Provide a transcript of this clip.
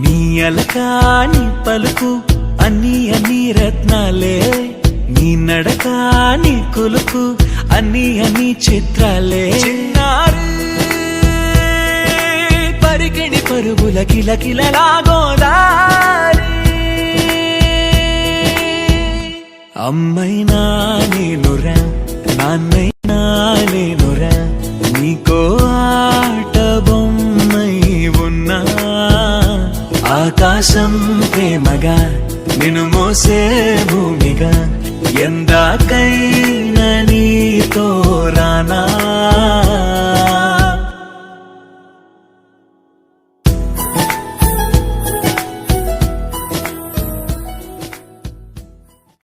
నీ అలకాని పలుకు అన్ని రత్నాలే, నీ నడకాని కొలుకు అన్ని చిత్రాలే. పరికిణి పరుగుల కిలకిలలా గోదారి, అమ్మైనా నేనురా నాన్నైనా నేనురా, నీకో ఆట బొమ్మై ఉన్నా. ఆకాశం ప్రేమగా నిన్ను మోసే భూమిగా, ఎందాకైనా నీతో రానా.